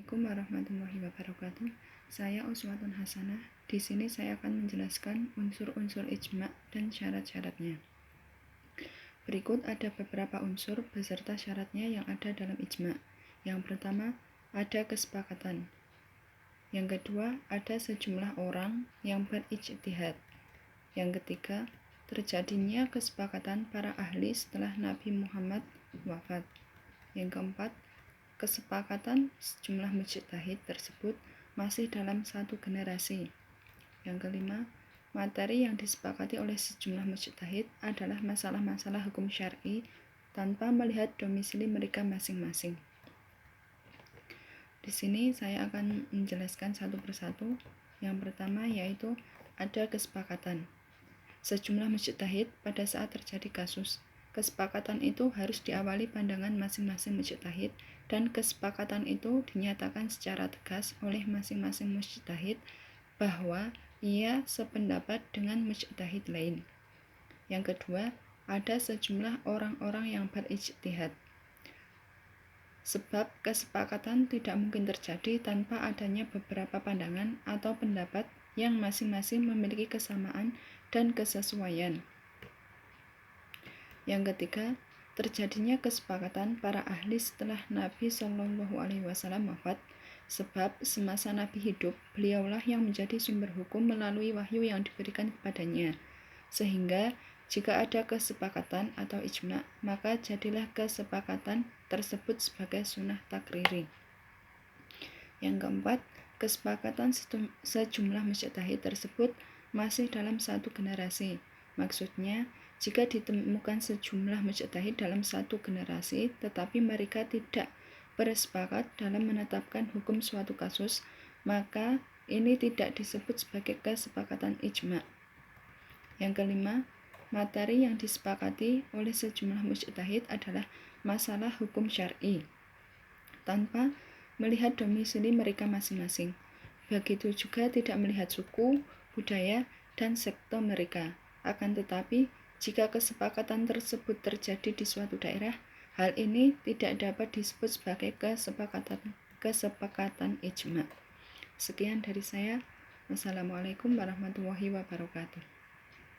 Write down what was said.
Assalamualaikum warahmatullahi wabarakatuh. Saya Uswatun Hasanah. Di sini saya akan menjelaskan unsur-unsur ijma' dan syarat-syaratnya. Berikut ada beberapa unsur beserta syaratnya yang ada dalam ijma'. Yang pertama, ada kesepakatan. Yang kedua, ada sejumlah orang yang berijtihad. Yang ketiga, terjadinya kesepakatan para ahli setelah Nabi Muhammad wafat. Yang keempat, kesepakatan sejumlah mujtahid tersebut masih dalam satu generasi. Yang kelima, materi yang disepakati oleh sejumlah mujtahid adalah masalah-masalah hukum syar'i tanpa melihat domisili mereka masing-masing. Di sini saya akan menjelaskan satu persatu. Yang pertama yaitu ada kesepakatan. Sejumlah mujtahid pada saat terjadi kasus. Kesepakatan itu harus diawali pandangan masing-masing mujtahid dan kesepakatan itu dinyatakan secara tegas oleh masing-masing mujtahid bahwa ia sependapat dengan mujtahid lain. Yang kedua, ada sejumlah orang-orang yang berijtihad. Sebab kesepakatan tidak mungkin terjadi tanpa adanya beberapa pandangan atau pendapat yang masing-masing memiliki kesamaan dan kesesuaian. Yang ketiga, terjadinya kesepakatan para ahli setelah Nabi Shallallahu Alaihi Wasallam wafat, sebab semasa Nabi hidup, beliaulah yang menjadi sumber hukum melalui wahyu yang diberikan kepadanya. Sehingga jika ada kesepakatan atau ijma', maka jadilah kesepakatan tersebut sebagai sunnah takriri. Yang keempat, kesepakatan sejumlah mujtahid tersebut masih dalam satu generasi. Maksudnya, jika ditemukan sejumlah mujtahid dalam satu generasi, tetapi mereka tidak bersepakat dalam menetapkan hukum suatu kasus, maka ini tidak disebut sebagai kesepakatan ijma'. Yang kelima, materi yang disepakati oleh sejumlah mujtahid adalah masalah hukum syar'i, tanpa melihat domisili mereka masing-masing. Begitu juga tidak melihat suku, budaya, dan sekte mereka. Akan tetapi, jika kesepakatan tersebut terjadi di suatu daerah, hal ini tidak dapat disebut sebagai kesepakatan ijma'. Sekian dari saya. Wassalamualaikum warahmatullahi wabarakatuh.